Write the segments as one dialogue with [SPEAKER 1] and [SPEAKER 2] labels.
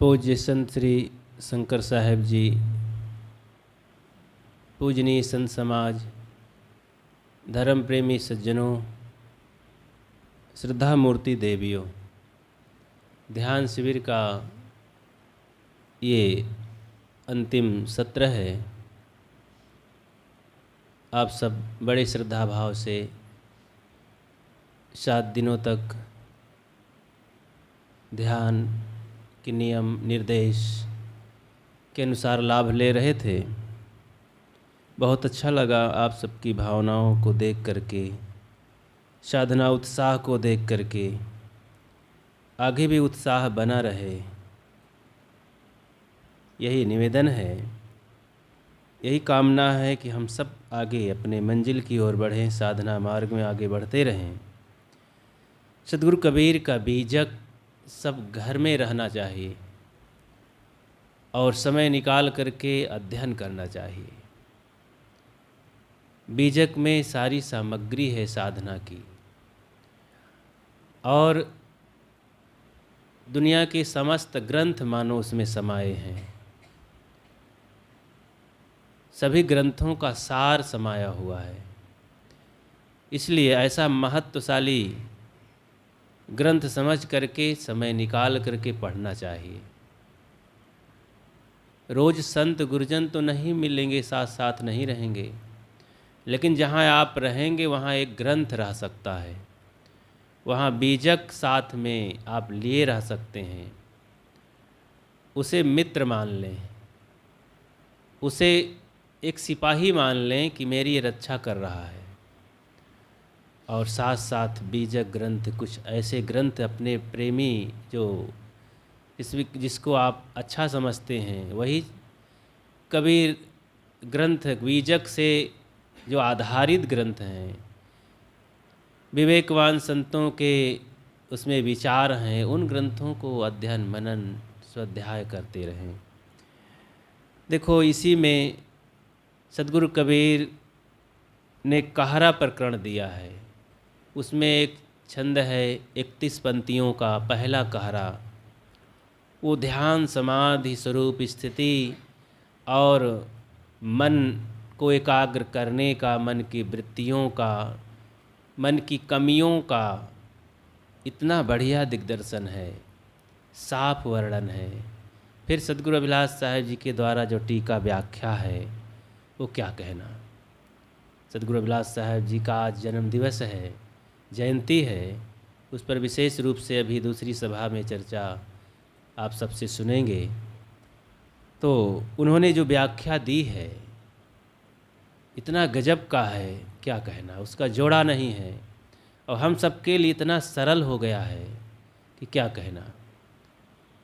[SPEAKER 1] पूज्य संत श्री शंकर साहेब जी, पूजनीय संत समाज, धर्म प्रेमी सज्जनों, श्रद्धा मूर्ति देवियों, ध्यान शिविर का ये अंतिम सत्र है। आप सब बड़े श्रद्धा भाव से 7 दिनों तक ध्यान के नियम निर्देश के अनुसार लाभ ले रहे थे। बहुत अच्छा लगा आप सबकी भावनाओं को देख करके, साधना उत्साह को देख करके। आगे भी उत्साह बना रहे, यही निवेदन है, यही कामना है कि हम सब आगे अपने मंजिल की ओर बढ़ें, साधना मार्ग में आगे बढ़ते रहें। सद्गुरु कबीर का बीजक सब घर में रहना चाहिए और समय निकाल करके अध्ययन करना चाहिए। बीजक में सारी सामग्री है साधना की, और दुनिया के समस्त ग्रंथ मानो उसमें समाये हैं। सभी ग्रंथों का सार समाया हुआ है। इसलिए ऐसा महत्वशाली ग्रंथ समझ करके समय निकाल करके पढ़ना चाहिए। रोज़ संत गुरुजन तो नहीं मिलेंगे, साथ साथ नहीं रहेंगे, लेकिन जहाँ आप रहेंगे वहाँ एक ग्रंथ रह सकता है, वहाँ बीजक साथ में आप लिए रह सकते हैं। उसे मित्र मान लें, उसे एक सिपाही मान लें कि मेरी ये रक्षा कर रहा है। और साथ साथ बीजक ग्रंथ, कुछ ऐसे ग्रंथ अपने प्रेमी जो जिसको आप अच्छा समझते हैं, वही कबीर ग्रंथ बीजक से जो आधारित ग्रंथ हैं, विवेकवान संतों के उसमें विचार हैं, उन ग्रंथों को अध्ययन मनन स्वाध्याय करते रहें। देखो, इसी में सद्गुरु कबीर ने कहरा प्रकरण दिया है। उसमें एक छंद है 31 पंक्तियों का, पहला कहरा। वो ध्यान समाधि स्वरूप स्थिति और मन को एकाग्र करने का, मन की वृत्तियों का, मन की कमियों का इतना बढ़िया दिग्दर्शन है, साफ वर्णन है। फिर सद्गुरु अभिलाष साहेब जी के द्वारा जो टीका व्याख्या है, वो क्या कहना। सद्गुरु अभिलाष साहेब जी का आज जन्म दिवस है, जयंती है। उस पर विशेष रूप से अभी दूसरी सभा में चर्चा आप सबसे सुनेंगे। तो उन्होंने जो व्याख्या दी है, इतना गजब का है, क्या कहना, उसका जोड़ा नहीं है, और हम सबके लिए इतना सरल हो गया है कि क्या कहना।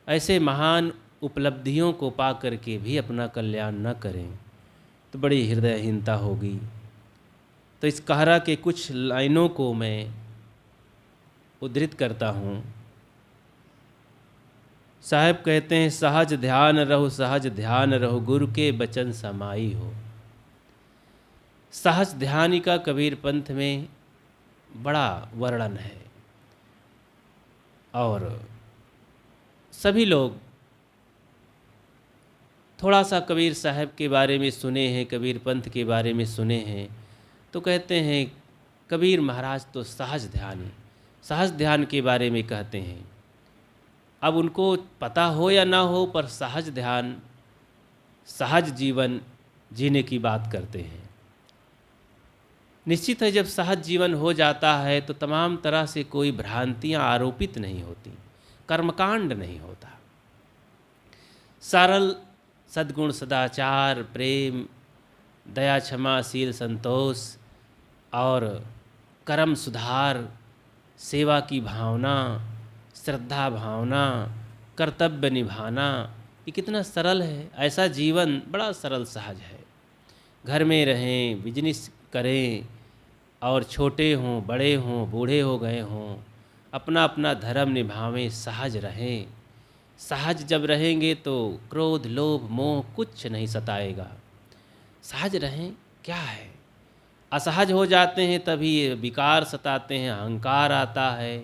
[SPEAKER 1] ऐसे महान उपलब्धियों को पा करके भी अपना कल्याण न करें तो बड़ी हृदयहीनता होगी। तो इस कहरा के कुछ लाइनों को मैं उद्धृत करता हूँ। साहब कहते हैं, सहज ध्यान रहो, सहज ध्यान रहो, गुरु के बचन समाई हो। सहज ध्यान का कबीर पंथ में बड़ा वर्णन है, और सभी लोग थोड़ा सा कबीर साहब के बारे में सुने हैं, कबीर पंथ के बारे में सुने हैं, तो कहते हैं कबीर महाराज तो सहज ध्यान के बारे में कहते हैं। अब उनको पता हो या ना हो, पर सहज ध्यान, सहज जीवन जीने की बात करते हैं। निश्चित है, जब सहज जीवन हो जाता है तो तमाम तरह से कोई भ्रांतियां आरोपित नहीं होती, कर्मकांड नहीं होता। सरल सद्गुण, सदाचार, प्रेम, दया, क्षमा, शील, संतोष और कर्म सुधार, सेवा की भावना, श्रद्धा भावना, कर्तव्य निभाना, ये कितना सरल है। ऐसा जीवन बड़ा सरल सहज है। घर में रहें, बिजनेस करें, और छोटे हों, बड़े हों, बूढ़े हो गए हों, अपना अपना धर्म निभावें, सहज रहें। सहज जब रहेंगे तो क्रोध, लोभ, मोह कुछ नहीं सताएगा। सहज रहें, क्या है। असहज हो जाते हैं तभी विकार सताते हैं, अहंकार आता है,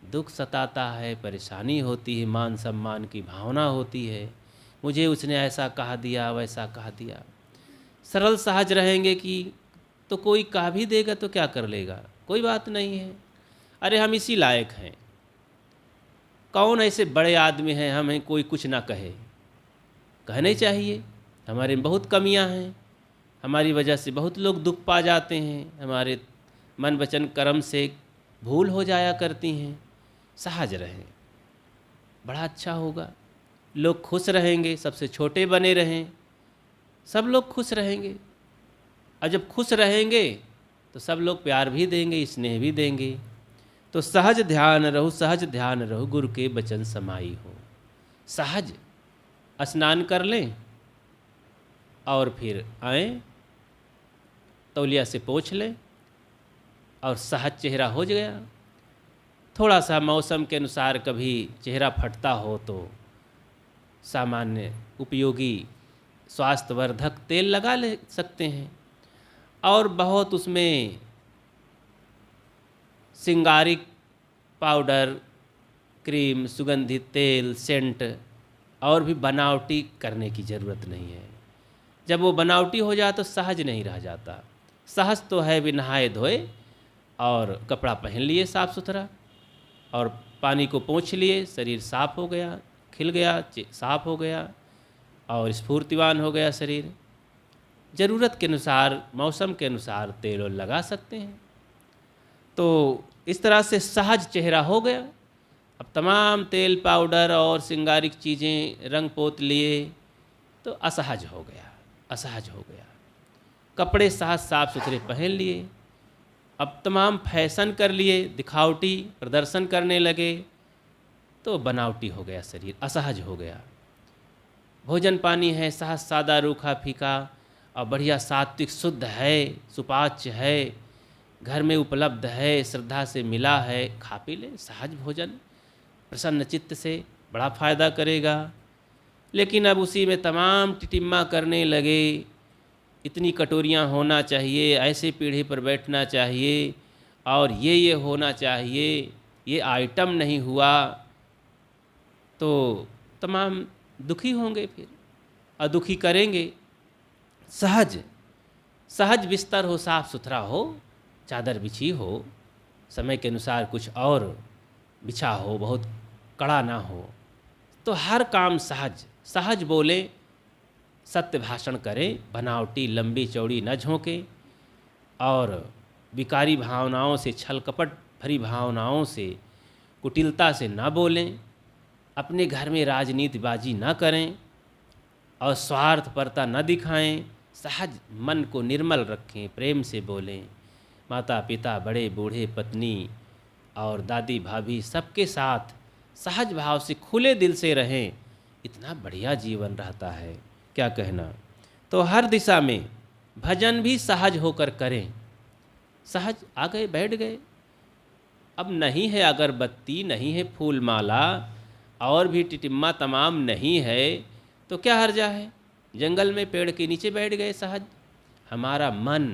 [SPEAKER 1] दुख सताता है, परेशानी होती है, मान सम्मान की भावना होती है, मुझे उसने ऐसा कहा दिया, वैसा कहा दिया। सरल सहज रहेंगे कि तो कोई कहा भी देगा तो क्या कर लेगा, कोई बात नहीं है, अरे हम इसी लायक हैं, कौन ऐसे बड़े आदमी हैं हमें कोई कुछ ना कहे। कहने चाहिए, हमारे में बहुत कमियां हैं, हमारी वजह से बहुत लोग दुख पा जाते हैं, हमारे मन वचन कर्म से भूल हो जाया करती हैं। सहज रहें, बड़ा अच्छा होगा, लोग खुश रहेंगे, सबसे छोटे बने रहें, सब लोग खुश रहेंगे। और जब खुश रहेंगे तो सब लोग प्यार भी देंगे, स्नेह भी देंगे। तो सहज ध्यान रहो, सहज ध्यान रहो, गुरु के बचन समाई हो। सहज स्नान कर लें और फिर आएँ, तौलिया से पोंछ लें और सहज चेहरा हो गया। थोड़ा सा मौसम के अनुसार कभी चेहरा फटता हो तो सामान्य उपयोगी स्वास्थ्यवर्धक तेल लगा ले सकते हैं, और बहुत उसमें सिंगारिक पाउडर, क्रीम, सुगंधित तेल, सेंट और भी बनावटी करने की ज़रूरत नहीं है। जब वो बनावटी हो जाए तो सहज नहीं रह जाता। सहज तो है भी नहाए धोए और कपड़ा पहन लिए साफ़ सुथरा और पानी को पोंछ लिए, शरीर साफ़ हो गया, खिल गया, साफ़ हो गया और स्फूर्तिवान हो गया शरीर। ज़रूरत के अनुसार, मौसम के अनुसार तेल लगा सकते हैं। तो इस तरह से सहज चेहरा हो गया। अब तमाम तेल, पाउडर और सिंगारिक चीज़ें रंग पोत लिए तो असहज हो गया, असहज हो गया। कपड़े सहज साफ सुथरे पहन लिए, अब तमाम फैशन कर लिए, दिखावटी प्रदर्शन करने लगे तो बनावटी हो गया शरीर, असहज हो गया। भोजन पानी है सहज सादा रूखा फीका और बढ़िया सात्विक शुद्ध है, सुपाच्य है, घर में उपलब्ध है, श्रद्धा से मिला है, खा पी ले। सहज भोजन प्रसन्न चित्त से बड़ा फ़ायदा करेगा। लेकिन अब उसी में तमाम टिटिम्मा करने लगे, इतनी कटोरियाँ होना चाहिए, ऐसे पीढ़े पर बैठना चाहिए और ये होना चाहिए, ये आइटम नहीं हुआ तो तमाम दुखी होंगे, फिर अदुखी करेंगे। सहज सहज बिस्तर हो, साफ़ सुथरा हो, चादर बिछी हो, समय के अनुसार कुछ और बिछा हो, बहुत कड़ा ना हो, तो हर काम सहज सहज बोले, सत्य भाषण करें, बनावटी लंबी चौड़ी न झोंके और विकारी भावनाओं से, छल कपट भरी भावनाओं से, कुटिलता से ना बोलें, अपने घर में राजनीतिबाजी न करें और स्वार्थपरता न दिखाएं। सहज मन को निर्मल रखें, प्रेम से बोलें। माता पिता, बड़े बूढ़े, पत्नी और दादी भाभी सबके साथ सहज भाव से खुले दिल से रहें, इतना बढ़िया जीवन रहता है, क्या कहना। तो हर दिशा में भजन भी सहज होकर करें। सहज आ गए, बैठ गए, अब नहीं है अगरबत्ती, नहीं है फूल माला और भी टिटिम्मा तमाम नहीं है तो क्या हर्जा है, जंगल में पेड़ के नीचे बैठ गए सहज। हमारा मन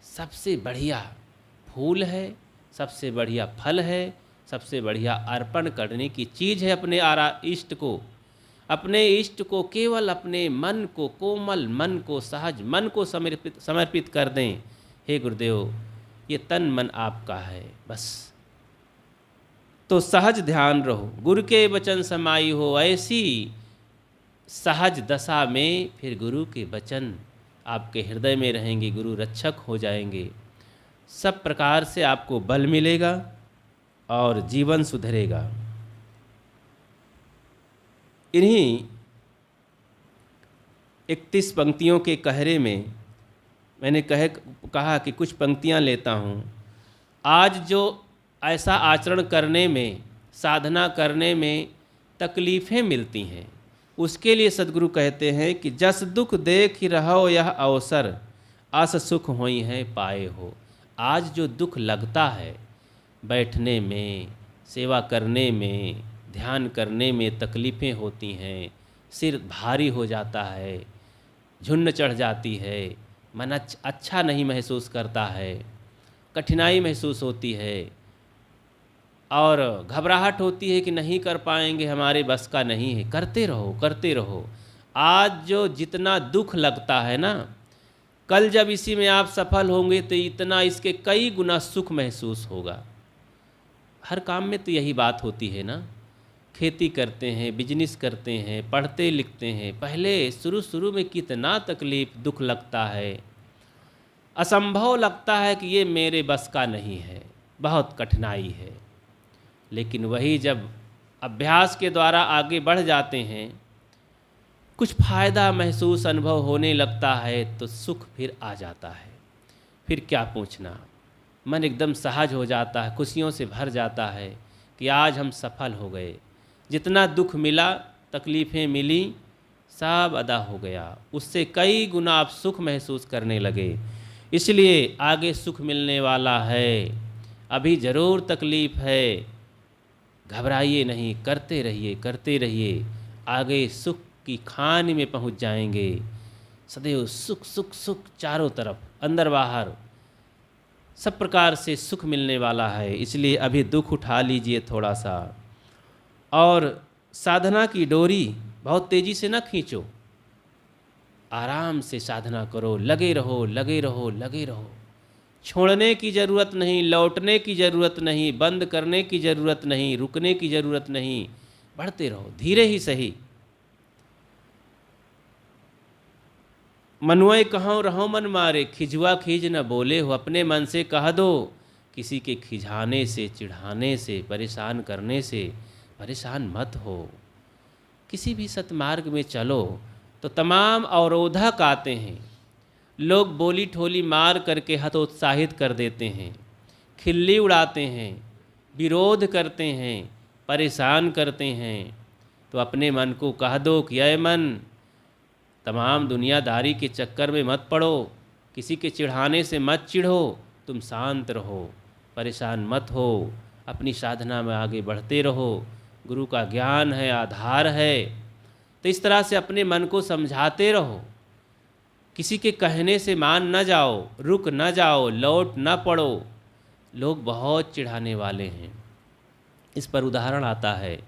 [SPEAKER 1] सबसे बढ़िया फूल है, सबसे बढ़िया फल है, सबसे बढ़िया अर्पण करने की चीज़ है अपने इष्ट को। अपने इष्ट को केवल अपने मन को, कोमल मन को, सहज मन को समर्पित कर दें। हे गुरुदेव, ये तन मन आपका है बस। तो सहज ध्यान रहो, गुरु के वचन समाई हो। ऐसी सहज दशा में फिर गुरु के वचन आपके हृदय में रहेंगे, गुरु रक्षक हो जाएंगे, सब प्रकार से आपको बल मिलेगा और जीवन सुधरेगा। इन्हीं 31 पंक्तियों के कहरे में मैंने कहा कि कुछ पंक्तियां लेता हूं। आज जो ऐसा आचरण करने में, साधना करने में तकलीफ़ें मिलती हैं, उसके लिए सद्गुरु कहते हैं कि जस दुख देख ही रहो यह अवसर, अस सुख होई है पाए हो। आज जो दुख लगता है, बैठने में, सेवा करने में, ध्यान करने में तकलीफ़ें होती हैं, सिर भारी हो जाता है, झुन्न चढ़ जाती है, मन अच्छा नहीं महसूस करता है, कठिनाई महसूस होती है, और घबराहट होती है कि नहीं कर पाएंगे, हमारे बस का नहीं है। करते रहो, करते रहो। आज जो जितना दुख लगता है ना, कल जब इसी में आप सफल होंगे तो इतना इसके कई गुना सुख महसूस होगा। हर काम में तो यही बात होती है ना। खेती करते हैं, बिजनेस करते हैं, पढ़ते लिखते हैं, पहले शुरू शुरू में कितना तकलीफ़ दुख लगता है, असंभव लगता है कि ये मेरे बस का नहीं है, बहुत कठिनाई है। लेकिन वही जब अभ्यास के द्वारा आगे बढ़ जाते हैं, कुछ फ़ायदा महसूस अनुभव होने लगता है तो सुख फिर आ जाता है। फिर क्या पूछना, मन एकदम सहज हो जाता है, खुशियों से भर जाता है कि आज हम सफल हो गए। जितना दुख मिला, तकलीफ़ें मिली, सब अदा हो गया। उससे कई गुना आप सुख महसूस करने लगे। इसलिए आगे सुख मिलने वाला है। अभी ज़रूर तकलीफ़ है, घबराइए नहीं, करते रहिए, करते रहिए। आगे सुख की खान में पहुंच जाएंगे। सदैव सुख सुख सुख, चारों तरफ, अंदर बाहर, सब प्रकार से सुख मिलने वाला है। इसलिए अभी दुख उठा लीजिए थोड़ा सा, और साधना की डोरी बहुत तेज़ी से न खींचो, आराम से साधना करो, लगे रहो, लगे रहो, लगे रहो। छोड़ने की ज़रूरत नहीं, लौटने की ज़रूरत नहीं, बंद करने की ज़रूरत नहीं, रुकने की ज़रूरत नहीं। बढ़ते रहो, धीरे ही सही। मनुए कहो रहो मन मारे, खिजवा खीज न बोले हो। अपने मन से कह दो, किसी के खिझाने से, चिढ़ाने से, परेशान करने से परेशान मत हो। किसी भी सतमार्ग में चलो तो तमाम अवरोधक आते हैं। लोग बोली ठोली मार करके हतोत्साहित कर देते हैं, खिल्ली उड़ाते हैं, विरोध करते हैं, परेशान करते हैं। तो अपने मन को कह दो कि अय मन, तमाम दुनियादारी के चक्कर में मत पड़ो, किसी के चिढ़ाने से मत चिढ़ो, तुम शांत रहो, परेशान मत हो, अपनी साधना में आगे बढ़ते रहो। गुरु का ज्ञान है, आधार है। तो इस तरह से अपने मन को समझाते रहो। किसी के कहने से मान न जाओ, रुक न जाओ, लौट न पड़ो। लोग बहुत चिढ़ाने वाले हैं। इस पर उदाहरण आता है,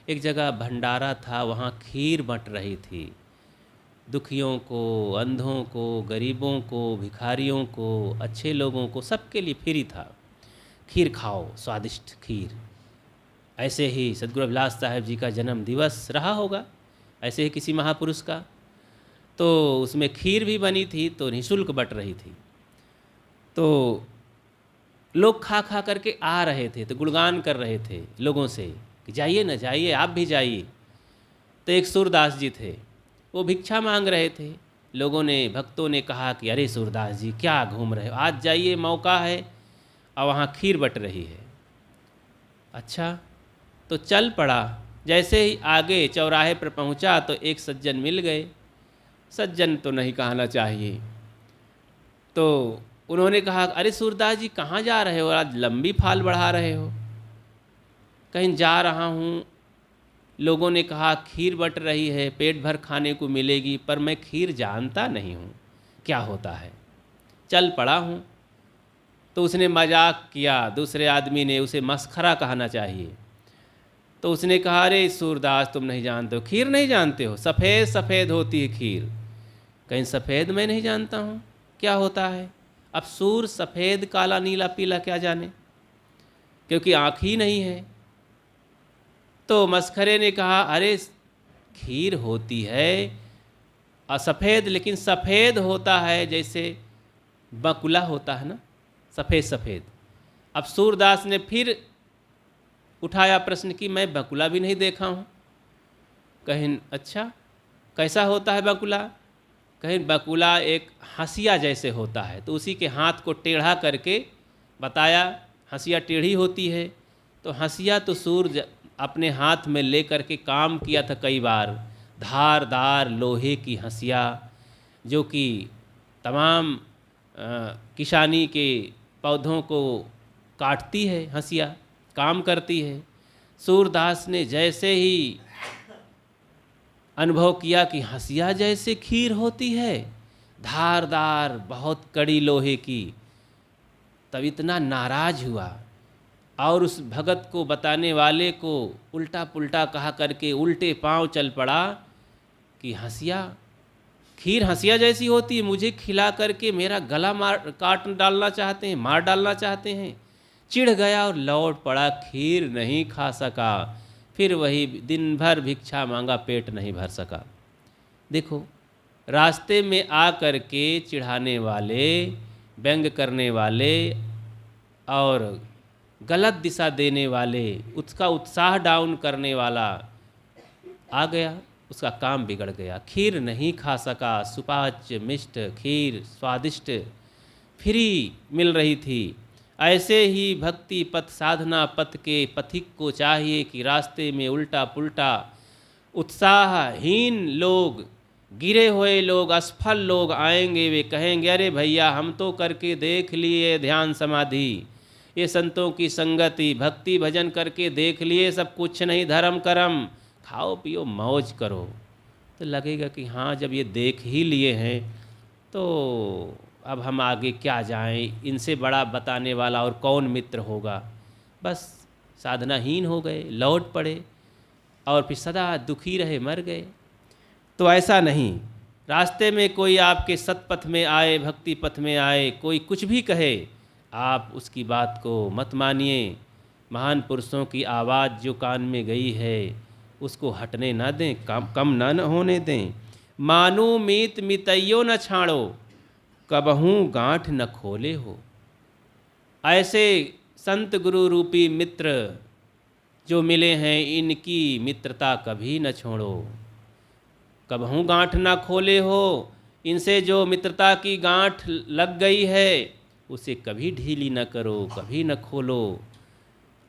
[SPEAKER 1] एक जगह भंडारा था, वहाँ खीर बंट रही थी। दुखियों को, अंधों को, गरीबों को, भिखारियों को, अच्छे लोगों को, सबके लिए फ्री था। खीर खाओ, स्वादिष्ट खीर। ऐसे ही सद्गुरु अभिलाष साहब जी का जन्म दिवस रहा होगा, ऐसे ही किसी महापुरुष का। तो उसमें खीर भी बनी थी, तो निःशुल्क बट रही थी। तो लोग खा खा करके आ रहे थे, तो गुणगान कर रहे थे लोगों से कि जाइए ना, जाइए, आप भी जाइए। तो एक सूरदास जी थे, वो भिक्षा मांग रहे थे। लोगों ने, भक्तों ने कहा कि अरे सूरदास जी क्या घूम रहे हो, आज जाइए, मौका है, और वहाँ खीर बट रही है। अच्छा, तो चल पड़ा। जैसे ही आगे चौराहे पर पहुँचा तो एक सज्जन मिल गए। सज्जन तो नहीं कहना चाहिए। तो उन्होंने कहा, अरे सूरदास जी कहाँ जा रहे हो, आज लंबी फाल बढ़ा रहे हो। कहीं जा रहा हूँ, लोगों ने कहा खीर बट रही है, पेट भर खाने को मिलेगी, पर मैं खीर जानता नहीं हूँ क्या होता है, चल पड़ा हूँ। तो उसने मजाक किया, दूसरे आदमी ने उसे मस्खरा कहना चाहिए। तो उसने कहा, अरे सूरदास तुम नहीं जानते हो, खीर नहीं जानते हो, सफ़ेद सफ़ेद होती है खीर। कहीं सफ़ेद मैं नहीं जानता हूँ क्या होता है। अब सूर सफ़ेद काला नीला पीला क्या जाने, क्योंकि आँख ही नहीं है। तो मस्खरे ने कहा, अरे खीर होती है सफ़ेद, लेकिन सफ़ेद होता है जैसे बकुला होता है ना, सफ़ेद सफ़ेद। अब सूरदास ने फिर उठाया प्रश्न कि मैं बकुला भी नहीं देखा हूँ। कहीं अच्छा कैसा होता है बकुला, कहीं बकुला एक हंसिया जैसे होता है। तो उसी के हाथ को टेढ़ा करके बताया, हंसिया टेढ़ी होती है। तो हंसिया तो सूर्य अपने हाथ में ले करके काम किया था कई बार, धारदार लोहे की हंसिया, जो कि तमाम किसानी के पौधों को काटती है, हंसिया काम करती है। सूरदास ने जैसे ही अनुभव किया कि हंसिया जैसे खीर होती है, धारदार बहुत कड़ी लोहे की, तब इतना नाराज हुआ, और उस भगत को बताने वाले को उल्टा पुल्टा कहा करके उल्टे पांव चल पड़ा कि हंसिया, खीर हंसिया जैसी होती है, मुझे खिला करके मेरा गला काट डालना चाहते हैं, मार डालना चाहते हैं। चिढ़ गया और लौट पड़ा, खीर नहीं खा सका। फिर वही दिन भर भिक्षा मांगा, पेट नहीं भर सका। देखो, रास्ते में आ करके चिढ़ाने वाले, व्यंग करने वाले और गलत दिशा देने वाले, उसका उत्साह डाउन करने वाला आ गया, उसका काम बिगड़ गया। खीर नहीं खा सका, सुपाच्य मिष्ट खीर स्वादिष्ट फ्री मिल रही थी। ऐसे ही भक्ति पथ साधना पथ के पथिक को चाहिए कि रास्ते में उल्टा पुल्टा उत्साहहीन लोग, गिरे हुए लोग, असफल लोग आएंगे। वे कहेंगे, अरे भैया हम तो करके देख लिए ध्यान समाधि, ये संतों की संगति, भक्ति भजन करके देख लिए, सब कुछ नहीं, धर्म करम, खाओ पियो मौज करो। तो लगेगा कि हाँ, जब ये देख ही लिए हैं तो अब हम आगे क्या जाएं, इनसे बड़ा बताने वाला और कौन मित्र होगा। बस साधनाहीन हो गए, लौट पड़े और फिर सदा दुखी रहे, मर गए। तो ऐसा नहीं, रास्ते में कोई आपके सतपथ में आए, भक्ति पथ में आए, कोई कुछ भी कहे, आप उसकी बात को मत मानिए। महान पुरुषों की आवाज़ जो कान में गई है उसको हटने ना दें, कम न होने दें। मानो मीत मितैयो न छाड़ो, कबहूँ गांठ न खोले हो। ऐसे संत गुरु रूपी मित्र जो मिले हैं, इनकी मित्रता कभी न छोड़ो, कबहूँ गांठ न खोले हो। इनसे जो मित्रता की गांठ लग गई है उसे कभी ढीली न करो, कभी न खोलो।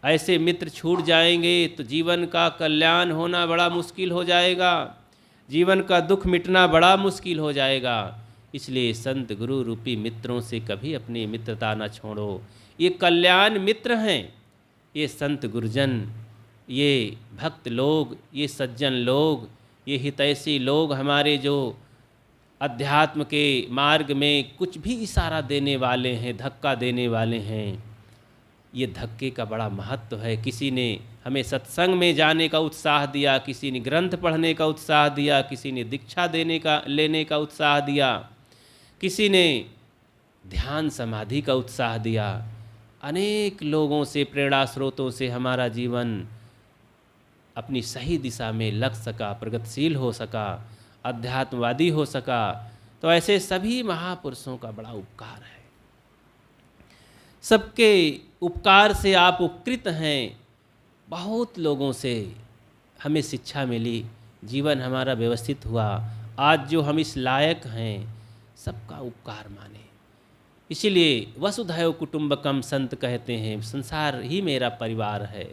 [SPEAKER 1] ऐसे मित्र छूट जाएंगे तो जीवन का कल्याण होना बड़ा मुश्किल हो जाएगा, जीवन का दुख मिटना बड़ा मुश्किल हो जाएगा। इसलिए संत गुरु रूपी मित्रों से कभी अपनी मित्रता न छोड़ो। ये कल्याण मित्र हैं, ये संत गुरुजन, ये भक्त लोग, ये सज्जन लोग, ये हितैषी लोग, हमारे जो अध्यात्म के मार्ग में कुछ भी इशारा देने वाले हैं, धक्का देने वाले हैं। ये धक्के का बड़ा महत्व है। किसी ने हमें सत्संग में जाने का उत्साह दिया, किसी ने ग्रंथ पढ़ने का उत्साह दिया, किसी ने दीक्षा लेने का उत्साह दिया, किसी ने ध्यान समाधि का उत्साह दिया। अनेक लोगों से, प्रेरणा स्रोतों से हमारा जीवन अपनी सही दिशा में लग सका, प्रगतिशील हो सका, अध्यात्मवादी हो सका। तो ऐसे सभी महापुरुषों का बड़ा उपकार है। सबके उपकार से आप उपकृत हैं। बहुत लोगों से हमें शिक्षा मिली, जीवन हमारा व्यवस्थित हुआ। आज जो हम इस लायक हैं, सबका उपकार माने। इसीलिए वसुधैव कुटुंबकम संत कहते हैं, संसार ही मेरा परिवार है,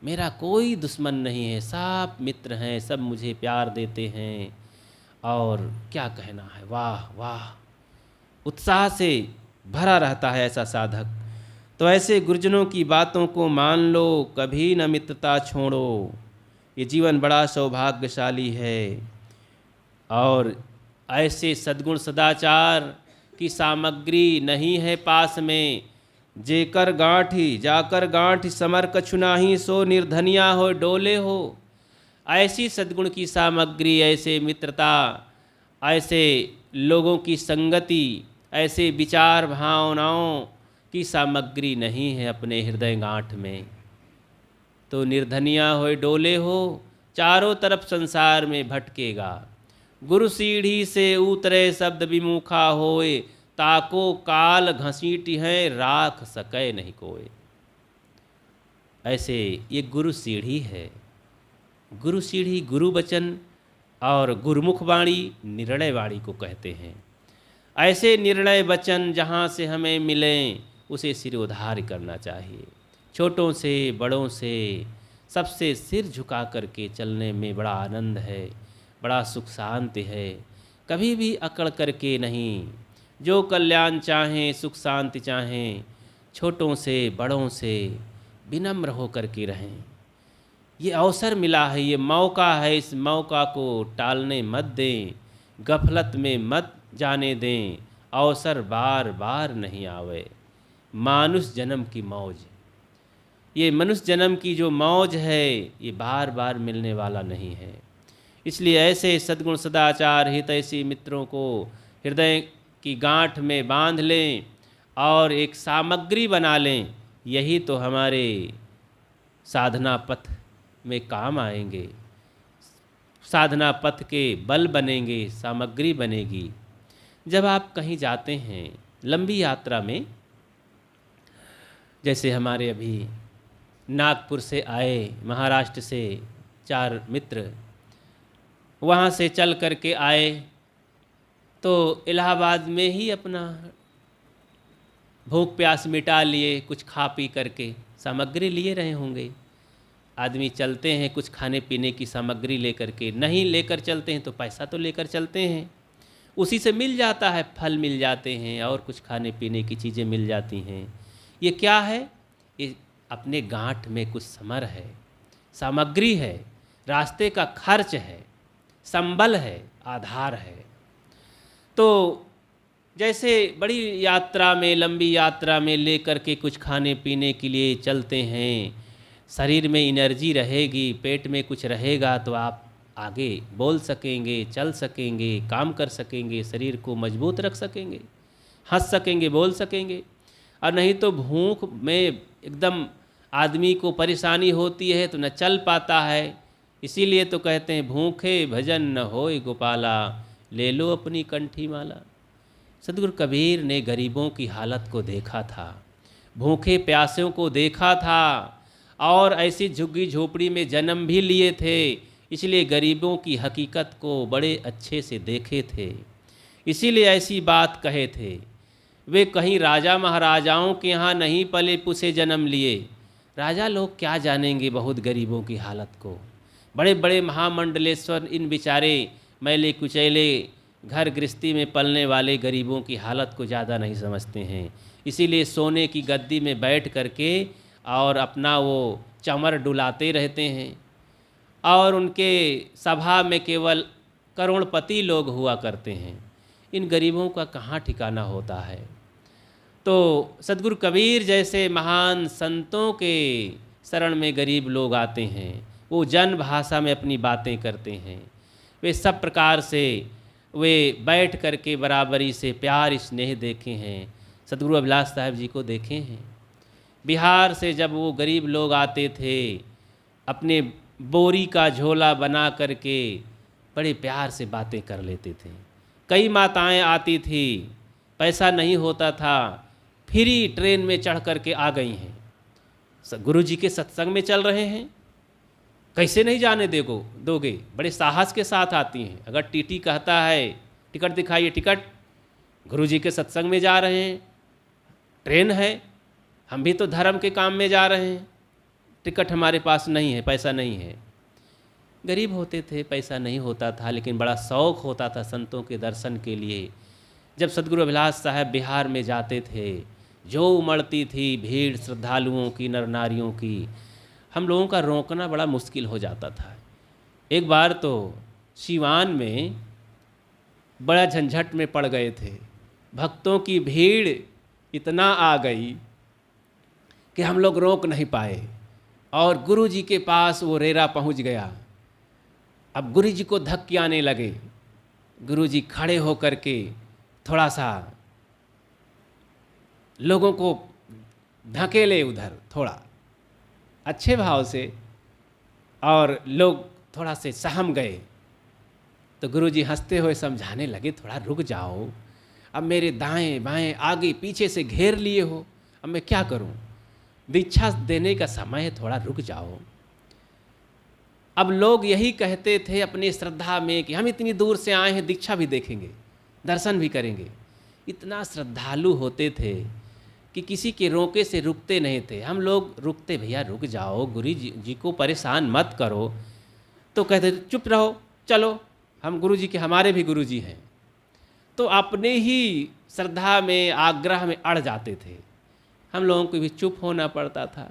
[SPEAKER 1] मेरा कोई दुश्मन नहीं है, सब मित्र हैं, सब मुझे प्यार देते हैं। और क्या कहना है, वाह वाह, उत्साह से भरा रहता है ऐसा साधक। तो ऐसे गुरुजनों की बातों को मान लो, कभी न मित्रता छोड़ो। ये जीवन बड़ा सौभाग्यशाली है। और ऐसे सद्गुण सदाचार की सामग्री नहीं है पास में, जेकर गांठी जाकर गांठ समर कछु नाही, सो निर्धनिया हो डोले हो। ऐसी सद्गुण की सामग्री, ऐसे मित्रता, ऐसे लोगों की संगति, ऐसे विचार भावनाओं की सामग्री नहीं है अपने हृदय गांठ में। तो निर्धनिया हो डोले हो, चारों तरफ संसार में भटकेगा। गुरु सीढ़ी से उतरे शब्द विमुखा होए, ताको काल घसीटी है राख सके नहीं कोई। ऐसे ये गुरु सीढ़ी है। गुरु सीढ़ी गुरु वचन और गुरुमुख वाणी, निर्णय वाणी को कहते हैं। ऐसे निर्णय वचन जहाँ से हमें मिलें उसे सिरोधार करना चाहिए। छोटों से बड़ों से सबसे सिर झुका करके चलने में बड़ा आनंद है, बड़ा सुख शांति है। कभी भी अकड़ करके नहीं, जो कल्याण चाहें, सुख शांति चाहें, छोटों से बड़ों से विनम्र हो करके रहें। ये अवसर मिला है, ये मौका है, इस मौका को टालने मत दें, गफलत में मत जाने दें। अवसर बार बार नहीं आवे, मानुष जन्म की मौज। ये मनुष्य जन्म की जो मौज है ये बार बार मिलने वाला नहीं है। इसलिए ऐसे सद्गुण सदाचार हितैषी मित्रों को हृदय की गांठ में बांध लें और एक सामग्री बना लें। यही तो हमारे साधना पथ में काम आएंगे, साधना पथ के बल बनेंगे, सामग्री बनेगी। जब आप कहीं जाते हैं लंबी यात्रा में, जैसे हमारे अभी नागपुर से आए, महाराष्ट्र से 4 मित्र वहाँ से चल कर के आए, तो इलाहाबाद में ही अपना भूख प्यास मिटा लिए, कुछ खा पी करके सामग्री लिए रहे होंगे। आदमी चलते हैं कुछ खाने पीने की सामग्री लेकर के, नहीं लेकर चलते हैं तो पैसा तो लेकर चलते हैं, उसी से मिल जाता है, फल मिल जाते हैं और कुछ खाने पीने की चीज़ें मिल जाती हैं। ये क्या है? ये अपने गांठ में कुछ समर है, सामग्री है, रास्ते का खर्च है, संबल है, आधार है। तो जैसे बड़ी यात्रा में, लंबी यात्रा में लेकर के कुछ खाने पीने के लिए चलते हैं, शरीर में एनर्जी रहेगी, पेट में कुछ रहेगा तो आप आगे बोल सकेंगे, चल सकेंगे, काम कर सकेंगे, शरीर को मजबूत रख सकेंगे, हंस सकेंगे, बोल सकेंगे। और नहीं तो भूख में एकदम आदमी को परेशानी होती है तो न चल पाता है। इसीलिए तो कहते हैं भूखे भजन न होए गोपाला, ले लो अपनी कंठी माला। सद्गुरु कबीर ने गरीबों की हालत को देखा था, भूखे प्यासों को देखा था और ऐसी झुग्गी झोपड़ी में जन्म भी लिए थे, इसलिए गरीबों की हकीकत को बड़े अच्छे से देखे थे, इसीलिए ऐसी बात कहे थे। वे कहीं राजा महाराजाओं के यहाँ नहीं पले पुसे जन्म लिए। राजा लोग क्या जानेंगे बहुत गरीबों की हालत को। बड़े बड़े महामंडलेश्वर इन बेचारे मैले कुचैले घर गृहस्थी में पलने वाले गरीबों की हालत को ज़्यादा नहीं समझते हैं। इसीलिए सोने की गद्दी में बैठ करके और अपना वो चमर डुलाते रहते हैं और उनके सभा में केवल करोड़पति लोग हुआ करते हैं। इन गरीबों का कहाँ ठिकाना होता है। तो सद्गुरु कबीर जैसे महान संतों के शरण में गरीब लोग आते हैं, वो जन भाषा में अपनी बातें करते हैं। वे सब प्रकार से वे बैठ करके बराबरी से प्यार स्नेह देखे हैं। सद्गुरु अभिलाष साहब जी को देखे हैं। बिहार से जब वो गरीब लोग आते थे, अपने बोरी का झोला बना करके बड़े प्यार से बातें कर लेते थे। कई माताएं आती थी, पैसा नहीं होता था, फ्री ट्रेन में चढ़ करके आ गई हैं। गुरु जी के सत्संग में चल रहे हैं, कैसे नहीं जाने दोगे। बड़े साहस के साथ आती हैं। अगर टीटी कहता है टिकट दिखाइए, टिकट, गुरु जी के सत्संग में जा रहे हैं, ट्रेन है, हम भी तो धर्म के काम में जा रहे हैं, टिकट हमारे पास नहीं है, पैसा नहीं है। गरीब होते थे, पैसा नहीं होता था, लेकिन बड़ा शौक़ होता था संतों के दर्शन के लिए। जब सद्गुरु अभिलाष साहब बिहार में जाते थे, जो उमड़ती थी भीड़ श्रद्धालुओं की, नर नारियों की, हम लोगों का रोकना बड़ा मुश्किल हो जाता था। एक बार तो सिवान में बड़ा झंझट में पड़ गए थे। भक्तों की भीड़ इतना आ गई कि हम लोग रोक नहीं पाए और गुरु जी के पास वो रेरा पहुंच गया। अब गुरु जी को धक्के आने लगे। गुरु जी खड़े होकर के थोड़ा सा लोगों को धकेले उधर थोड़ा अच्छे भाव से, और लोग थोड़ा से सहम गए। तो गुरुजी हंसते हुए समझाने लगे, थोड़ा रुक जाओ, अब मेरे दाएं बाएं आगे पीछे से घेर लिए हो, अब मैं क्या करूं, दीक्षा देने का समय है, थोड़ा रुक जाओ। अब लोग यही कहते थे अपनी श्रद्धा में कि हम इतनी दूर से आए हैं, दीक्षा भी देखेंगे, दर्शन भी करेंगे। इतना श्रद्धालु होते थे कि किसी के रोके से रुकते नहीं थे। हम लोग रुकते, भैया रुक जाओ, गुरु जी को परेशान मत करो। तो कहते चुप रहो, चलो, हम गुरु जी के, हमारे भी गुरु जी हैं। तो अपने ही श्रद्धा में, आग्रह में अड़ जाते थे। हम लोगों को भी चुप होना पड़ता था।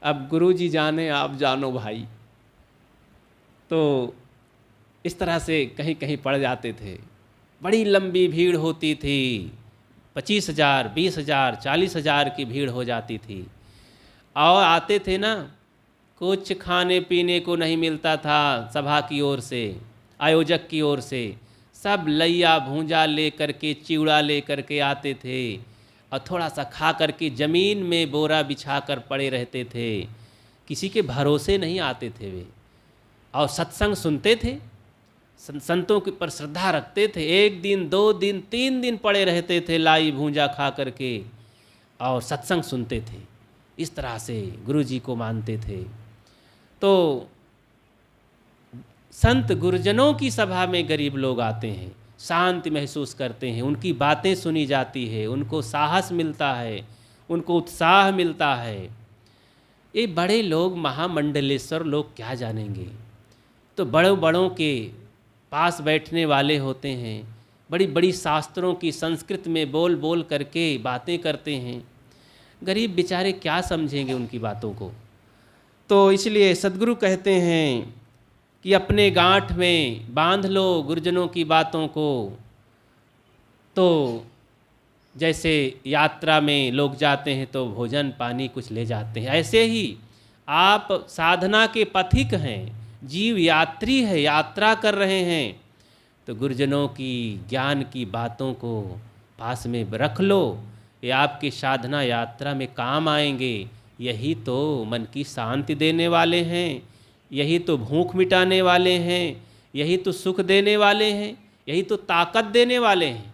[SPEAKER 1] अब गुरु जी जाने आप जानो भाई। तो इस तरह से कहीं कहीं पड़ जाते थे। बड़ी लंबी भीड़ होती थी, 25,000, 20,000, 40,000 की भीड़ हो जाती थी। और आते थे ना, कुछ खाने पीने को नहीं मिलता था सभा की ओर से, आयोजक की ओर से। सब लैया भूंजा ले करके, चिवड़ा ले करके आते थे और थोड़ा सा खा करके ज़मीन में बोरा बिछा कर पड़े रहते थे। किसी के भरोसे नहीं आते थे वे, और सत्संग सुनते थे, संतों के पर श्रद्धा रखते थे। 1 दिन 2 दिन 3 दिन पड़े रहते थे लाई भूंजा खा करके और सत्संग सुनते थे। इस तरह से गुरु जी को मानते थे। तो संत गुरुजनों की सभा में गरीब लोग आते हैं, शांति महसूस करते हैं, उनकी बातें सुनी जाती है, उनको साहस मिलता है, उनको उत्साह मिलता है। ये बड़े लोग, महामंडलेश्वर लोग क्या जानेंगे। तो बड़ों बड़ों के पास बैठने वाले होते हैं, बड़ी बड़ी शास्त्रों की संस्कृत में बोल बोल करके बातें करते हैं। गरीब बेचारे क्या समझेंगे उनकी बातों को। तो इसलिए सद्गुरु कहते हैं कि अपने गांठ में बांध लो गुरुजनों की बातों को। तो जैसे यात्रा में लोग जाते हैं तो भोजन पानी कुछ ले जाते हैं, ऐसे ही आप साधना के पथिक हैं, जीव यात्री है, यात्रा कर रहे हैं, तो गुरुजनों की ज्ञान की बातों को पास में रख लो। ये आपकी साधना यात्रा में काम आएंगे। यही तो मन की शांति देने वाले हैं, यही तो भूख मिटाने वाले हैं, यही तो सुख देने वाले हैं, यही तो ताकत देने वाले हैं।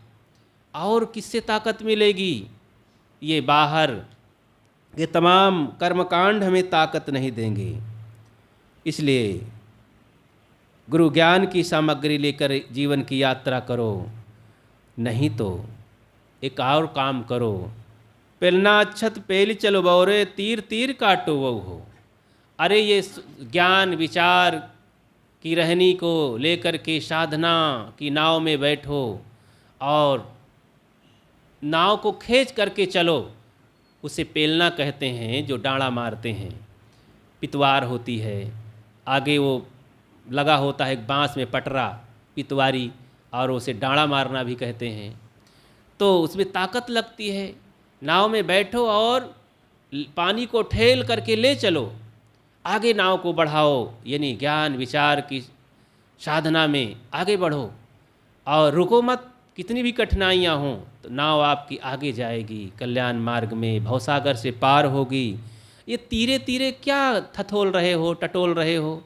[SPEAKER 1] और किससे ताकत मिलेगी? ये बाहर ये तमाम कर्मकांड हमें ताकत नहीं देंगे। इसलिए गुरु ज्ञान की सामग्री लेकर जीवन की यात्रा करो। नहीं तो एक और काम करो, पेलना अच्छत पेल चलो बौरे, तीर तीर काटो वो हो। अरे ये ज्ञान विचार की रहनी को लेकर के साधना की नाव में बैठो और नाव को खींच करके चलो। उसे पेलना कहते हैं, जो डाँड़ा मारते हैं। पितवार होती है, आगे वो लगा होता है बांस में पटरा, पितवारी, और उसे डाँड़ा मारना भी कहते हैं। तो उसमें ताकत लगती है। नाव में बैठो और पानी को ठेल करके ले चलो, आगे नाव को बढ़ाओ, यानी ज्ञान विचार की साधना में आगे बढ़ो और रुको मत। कितनी भी कठिनाइयाँ हों तो नाव आपकी आगे जाएगी, कल्याण मार्ग में भवसागर से पार होगी। ये तीरे तीरे क्या थथोल रहे हो, टटोल रहे हो।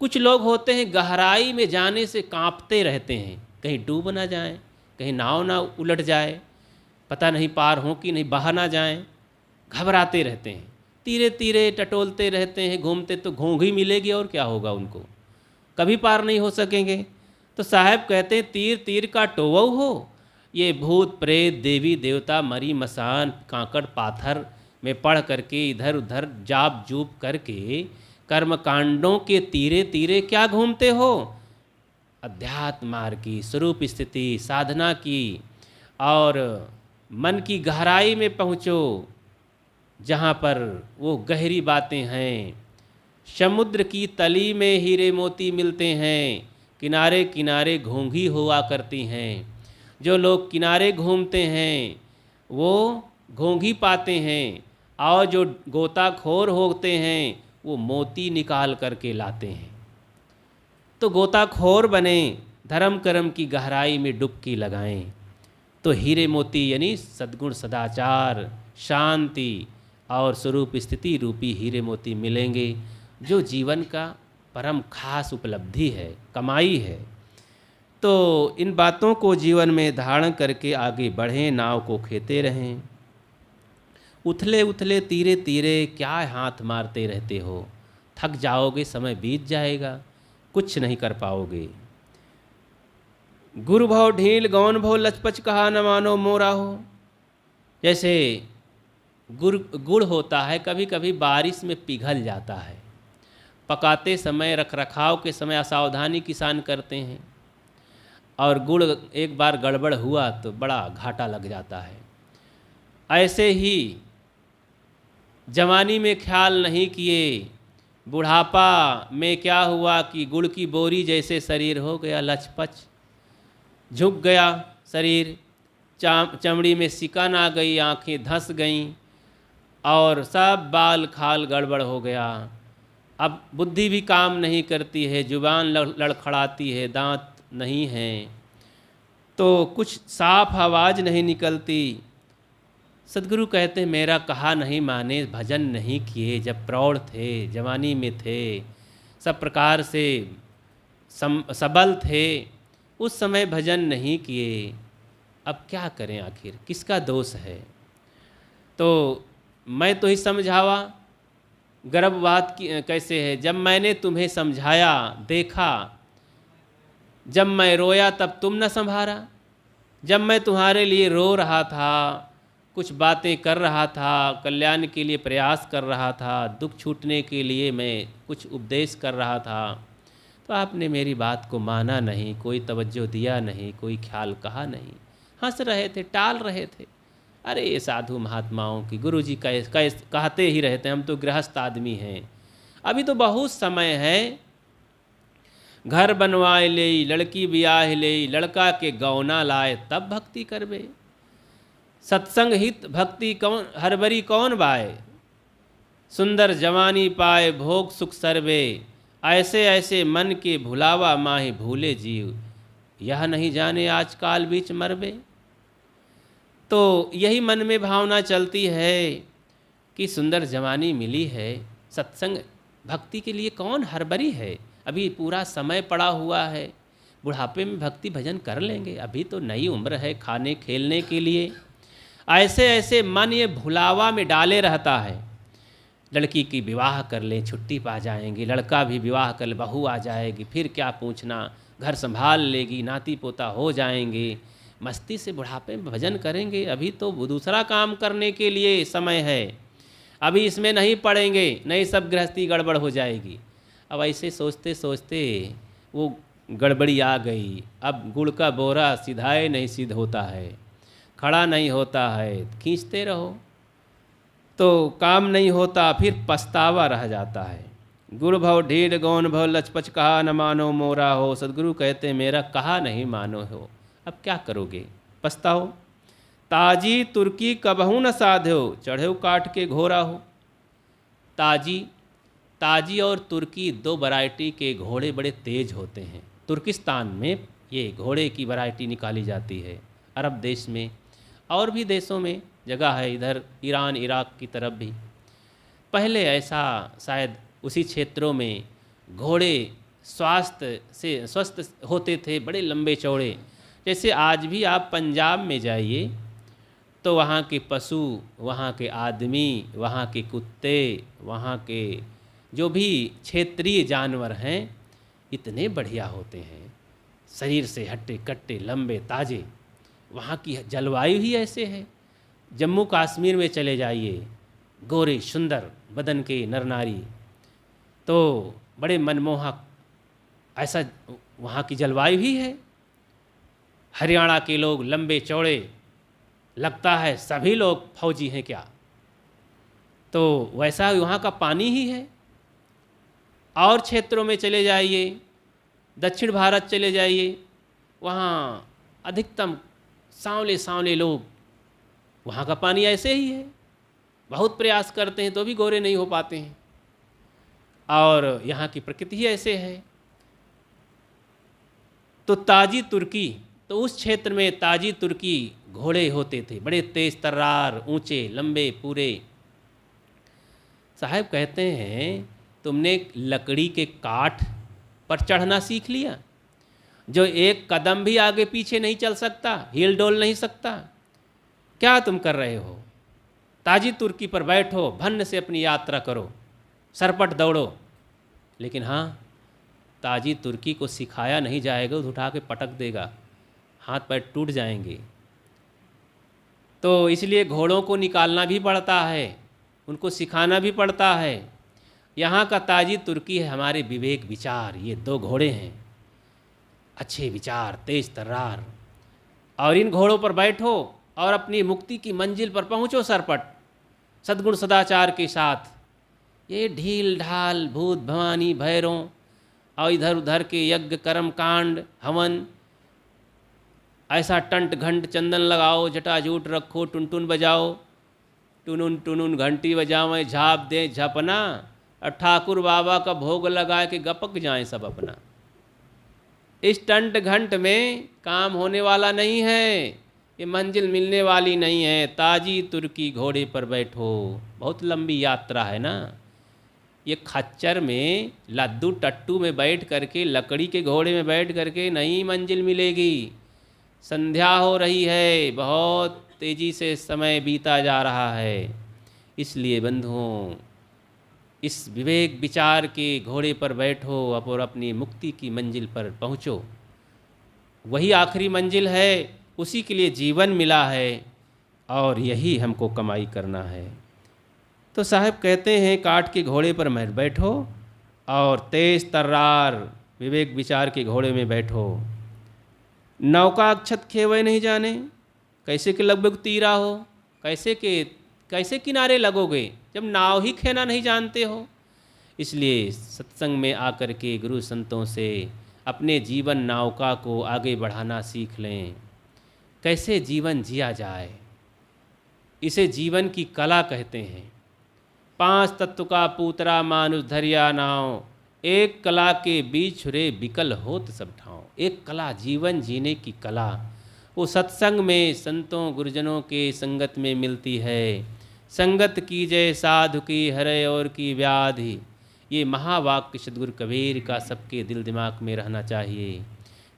[SPEAKER 1] कुछ लोग होते हैं गहराई में जाने से कांपते रहते हैं, कहीं डूब ना जाएं, कहीं नाव ना उलट जाए, पता नहीं पार हों कि नहीं, बहा ना जाएं, घबराते रहते हैं। तीरे तीरे टटोलते रहते हैं, घूमते, तो घोंघी मिलेगी और क्या होगा उनको, कभी पार नहीं हो सकेंगे। तो साहब कहते हैं तीर तीर का टोवऊ हो। ये भूत प्रेत देवी देवता मरी मसान कांकड़ पाथर में पढ़ करके इधर उधर जाप जूप करके कर्मकांडों के तीरे तीरे क्या घूमते हो। अध्यात्म मार्ग की स्वरूप स्थिति साधना की और मन की गहराई में पहुँचो, जहाँ पर वो गहरी बातें हैं। समुद्र की तली में हीरे मोती मिलते हैं, किनारे किनारे घोंघी हुआ करती हैं। जो लोग किनारे घूमते हैं वो घोंघी पाते हैं, और जो गोताखोर होते हैं वो मोती निकाल करके लाते हैं। तो गोताखोर बने, धर्म कर्म की गहराई में डुबकी लगाएं, तो हीरे मोती यानी सद्गुण सदाचार शांति और स्वरूप स्थिति रूपी हीरे मोती मिलेंगे, जो जीवन का परम खास उपलब्धि है, कमाई है। तो इन बातों को जीवन में धारण करके आगे बढ़ें, नाव को खेते रहें। उथले उथले तीरे तीरे क्या हाथ मारते रहते हो, थक जाओगे, समय बीत जाएगा, कुछ नहीं कर पाओगे। गुरु भव ढील गौन भव लचपच कहा न मानो मोरा हो। जैसे गुड़ होता है, कभी कभी बारिश में पिघल जाता है, पकाते समय रख रखाव के समय असावधानी किसान करते हैं और गुड़ एक बार गड़बड़ हुआ तो बड़ा घाटा लग जाता है। ऐसे ही जवानी में ख्याल नहीं किए, बुढ़ापा में क्या हुआ कि गुड़ की बोरी जैसे शरीर हो गया लचपच, झुक गया शरीर, चमड़ी में सिकन आ गई, आँखें धंस गईं और सब बाल खाल गड़बड़ हो गया। अब बुद्धि भी काम नहीं करती है, जुबान लड़खड़ाती है, दांत नहीं हैं, तो कुछ साफ आवाज़ नहीं निकलती। सदगुरु कहते हैं मेरा कहा नहीं माने, भजन नहीं किए जब प्रौढ़ थे, जवानी में थे, सब प्रकार से सबल थे, उस समय भजन नहीं किए। अब क्या करें, आखिर किसका दोष है? तो मैं तो ही समझावा, गर्भवात की कैसे है, जब मैंने तुम्हें समझाया देखा, जब मैं रोया तब तुम न संभारा, जब मैं तुम्हारे लिए रो रहा था, कुछ बातें कर रहा था, कल्याण के लिए प्रयास कर रहा था, दुख छूटने के लिए मैं कुछ उपदेश कर रहा था, तो आपने मेरी बात को माना नहीं, कोई तवज्जो दिया नहीं, कोई ख्याल कहा नहीं, हंस रहे थे, टाल रहे थे। अरे ये साधु महात्माओं की, गुरु जी कहते ही रहते हैं, हम तो गृहस्थ आदमी हैं, अभी तो बहुत समय है, घर बनवाए ले, लड़की ब्याह ले, लड़का के गौना लाए तब भक्ति करबे। सत्संग हित भक्ति कौन हरबरी कौन बाए, सुंदर जवानी पाए भोग सुख सर्वे, ऐसे ऐसे मन के भुलावा माहि भूले जीव, यह नहीं जाने आजकाल बीच मरबे। तो यही मन में भावना चलती है कि सुंदर जवानी मिली है, सत्संग भक्ति के लिए कौन हरबरी है, अभी पूरा समय पड़ा हुआ है, बुढ़ापे में भक्ति भजन कर लेंगे, अभी तो नई उम्र है खाने खेलने के लिए। ऐसे ऐसे मन ये भुलावा में डाले रहता है। लड़की की विवाह कर लें, छुट्टी पा जाएंगे, लड़का भी विवाह कर ले, बहू आ जाएगी, फिर क्या पूछना, घर संभाल लेगी, नाती पोता हो जाएंगे, मस्ती से बुढ़ापे में भजन करेंगे, अभी तो दूसरा काम करने के लिए समय है, अभी इसमें नहीं पड़ेंगे, नहीं सब गृहस्थी गड़बड़ हो जाएगी। अब ऐसे सोचते सोचते वो गड़बड़ी आ गई। अब गुड़ का बोरा सिधाए नहीं सिद्ध होता है, खड़ा नहीं होता है, खींचते रहो तो काम नहीं होता, फिर पछतावा रह जाता है। गुरु भव ढीढ़ गौन भव लचपच कहा न मानो मोरा हो, सदगुरु कहते हैं मेरा कहा नहीं मानो हो। अब क्या करोगे, पछताओ। ताजी तुर्की कबहू न साध्यो, चढ़ो काट के घोड़ा हो। ताजी और तुर्की दो वैरायटी के घोड़े बड़े तेज होते हैं। तुर्किस्तान में ये घोड़े की वैरायटी निकाली जाती है, अरब देश में और भी देशों में जगह है, इधर ईरान इराक की तरफ भी। पहले ऐसा शायद उसी क्षेत्रों में घोड़े स्वस्थ होते थे, बड़े लंबे चौड़े। जैसे आज भी आप पंजाब में जाइए तो वहाँ के पशु, वहाँ के आदमी, वहाँ के कुत्ते, वहाँ के जो भी क्षेत्रीय जानवर हैं इतने बढ़िया होते हैं, शरीर से हट्टे कट्टे लंबे ताजे। वहाँ की जलवायु ही ऐसे है। जम्मू कश्मीर में चले जाइए, गोरे सुंदर बदन के नर नारी, तो बड़े मनमोहक, ऐसा वहाँ की जलवायु ही है। हरियाणा के लोग लंबे चौड़े, लगता है सभी लोग फौजी हैं क्या, तो वैसा वहाँ का पानी ही है। और क्षेत्रों में चले जाइए, दक्षिण भारत चले जाइए, वहाँ अधिकतम सांवले सांवले लोग, वहाँ का पानी ऐसे ही है। बहुत प्रयास करते हैं तो भी गोरे नहीं हो पाते हैं, और यहाँ की प्रकृति ही ऐसे है। तो ताजी तुर्की, तो उस क्षेत्र में ताजी तुर्की घोड़े होते थे, बड़े तेज तर्रार, ऊंचे लंबे पूरे। साहब कहते हैं तुमने लकड़ी के काठ पर चढ़ना सीख लिया, जो एक कदम भी आगे पीछे नहीं चल सकता, हिल डोल नहीं सकता, क्या तुम कर रहे हो? ताजी तुर्की पर बैठो, भन्न से अपनी यात्रा करो, सरपट दौड़ो। लेकिन हाँ, ताजी तुर्की को सिखाया नहीं जाएगा, उठा के पटक देगा, हाथ पैर टूट जाएंगे। तो इसलिए घोड़ों को निकालना भी पड़ता है, उनको सिखाना भी पड़ता है। यहाँ का ताजी तुर्की है हमारे विवेक विचार, ये दो घोड़े हैं, अच्छे विचार, तेज तर्रार, और इन घोड़ों पर बैठो और अपनी मुक्ति की मंजिल पर पहुँचो सरपट, सद्गुण सदाचार के साथ। ये ढील ढाल भूत भवानी भैरों और इधर उधर के यज्ञ कर्म कांड हवन, ऐसा टंट घंट चंदन लगाओ, जटाजूट रखो, टुनटुन बजाओ, टुनुन टुनुन घंटी बजावें, झाप दें झपना, और ठाकुर बाबा का भोग लगा के गपक जाएं सब अपना। इस टंट घंट में काम होने वाला नहीं है, ये मंजिल मिलने वाली नहीं है। ताजी तुर्की घोड़े पर बैठो, बहुत लंबी यात्रा है ना। ये खच्चर में लद्दू टट्टू में बैठ करके, लकड़ी के घोड़े में बैठ करके नहीं मंजिल मिलेगी। संध्या हो रही है, बहुत तेज़ी से समय बीता जा रहा है। इसलिए बंधुओं, इस विवेक विचार के घोड़े पर बैठो और अपनी मुक्ति की मंजिल पर पहुँचो। वही आखिरी मंजिल है, उसी के लिए जीवन मिला है और यही हमको कमाई करना है। तो साहब कहते हैं काठ के घोड़े पर मत बैठो और तेज तर्रार विवेक विचार के घोड़े में बैठो। नौका अक्षत खेवे नहीं जाने, कैसे के लगभग तीरा हो, कैसे किनारे लगोगे जब नाव ही खेना नहीं जानते हो। इसलिए सत्संग में आकर के गुरु संतों से अपने जीवन नौका को आगे बढ़ाना सीख लें। कैसे जीवन जिया जाए, इसे जीवन की कला कहते हैं। 5 तत्व का पूतरा मानुष धरिया नाव, एक कला के बीच रे बिकल होत सब ठाव। एक कला, जीवन जीने की कला, वो सत्संग में संतों गुरुजनों के संगत में मिलती है। संगत कीजय साधु की हरे और की व्याधि, ये महावाक्य सद्गुरु कबीर का सबके दिल दिमाग में रहना चाहिए।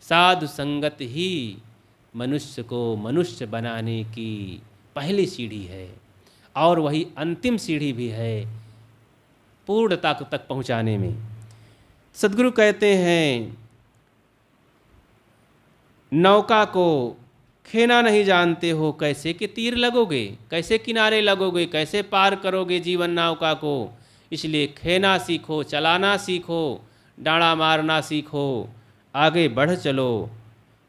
[SPEAKER 1] साधु संगत ही मनुष्य को मनुष्य बनाने की पहली सीढ़ी है और वही अंतिम सीढ़ी भी है पूर्णता तक पहुंचाने में। सद्गुरु कहते हैं नौका को खेना नहीं जानते हो, कैसे के तीर लगोगे, कैसे किनारे लगोगे, कैसे पार करोगे जीवन नौका को। इसलिए खेना सीखो, चलाना सीखो, डाँड़ा मारना सीखो, आगे बढ़ चलो।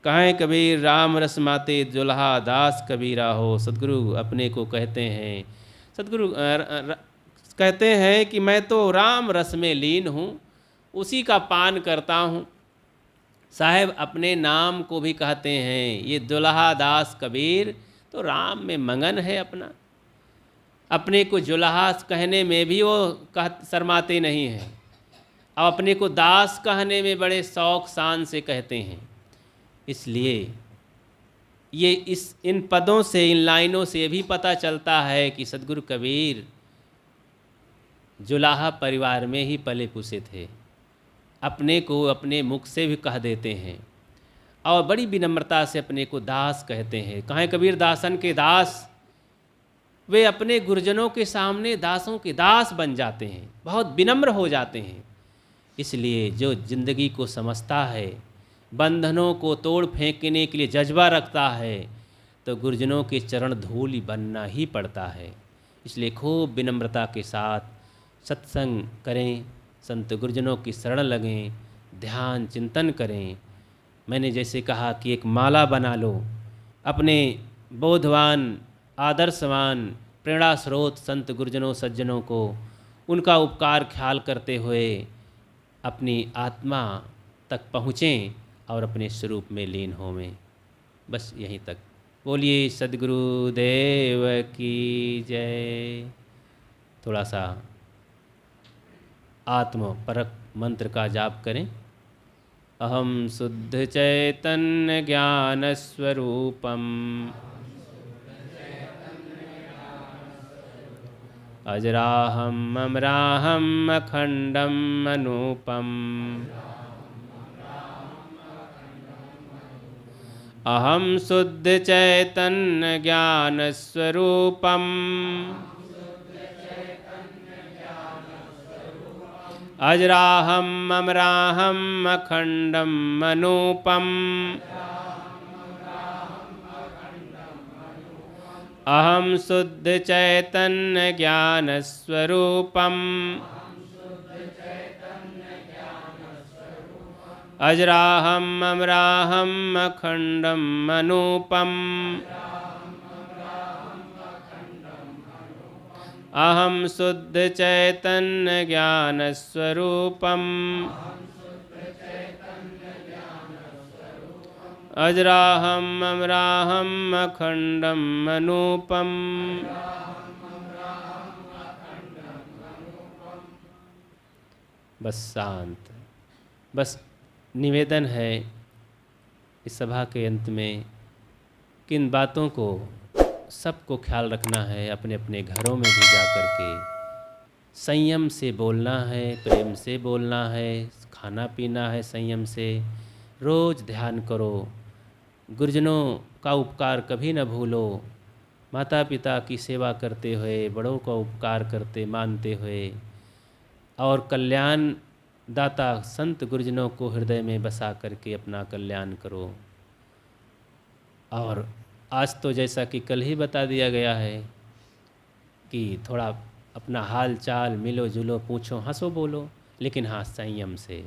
[SPEAKER 1] कहें कबीर राम रस माते दुल्हा दास कबीरा हो। सद्गुरु अपने को कहते हैं, सद्गुरु कहते हैं कि मैं तो राम रस में लीन हूँ, उसी का पान करता हूँ। साहेब अपने नाम को भी कहते हैं, ये दुल्हा दास कबीर तो राम में मगन है अपना। अपने को जुल्हा कहने में भी वो शर्माते नहीं हैं, अब अपने को दास कहने में बड़े शौक शान से कहते हैं। इसलिए ये इन पदों से, इन लाइनों से भी पता चलता है कि सद्गुरु कबीर जुलाहा परिवार में ही पले पुसे थे। अपने को अपने मुख से भी कह देते हैं और बड़ी विनम्रता से अपने को दास कहते हैं। कहें कबीर दासन के दास, वे अपने गुरुजनों के सामने दासों के दास बन जाते हैं, बहुत विनम्र हो जाते हैं। इसलिए जो जिंदगी को समझता है, बंधनों को तोड़ फेंकने के लिए जज्बा रखता है, तो गुरुजनों के चरण धूलि बनना ही पड़ता है। इसलिए खूब विनम्रता के साथ सत्संग करें, संत गुरुजनों की शरण लगें, ध्यान चिंतन करें। मैंने जैसे कहा कि एक माला बना लो, अपने बोधवान आदर्शवान प्रेरणा स्रोत संत गुरुजनों सज्जनों को, उनका उपकार ख्याल करते हुए अपनी आत्मा तक पहुँचें और अपने स्वरूप में लीन होवें। बस यहीं तक। बोलिए सद्गुरुदेव की जय। थोड़ा सा आत्म परक मंत्र का जाप करें। अहम शुद्ध चैतन्य ज्ञान स्वरूपम अजराहम अमराहम अखंडम अनूपम अहम शुद्ध चैतन्य ज्ञान स्वरूपम अजराहम अमराहम अखंडम अनूपम अहम शुद्ध चैतन्य ज्ञान स्वरूपम अजराहम अमराहम अखंडम अनूपम अहम शुद्ध चैतन्य ज्ञान स्वरूपम अजराहम अमराहम अखंडम अनूपम बस शांत। बस निवेदन है इस सभा के अंत में कि इन बातों को सबको ख्याल रखना है, अपने अपने घरों में भी जा कर के संयम से बोलना है, प्रेम से बोलना है, खाना पीना है संयम से। रोज़ ध्यान करो, गुरुजनों का उपकार कभी न भूलो, माता पिता की सेवा करते हुए, बड़ों का उपकार करते मानते हुए, और कल्याण दाता संत गुरुजनों को हृदय में बसा करके अपना कल्याण करो। और आज तो जैसा कि कल ही बता दिया गया है कि थोड़ा अपना हाल चाल मिलो जुलो, पूछो, हंसो बोलो, लेकिन हाँ संयम से।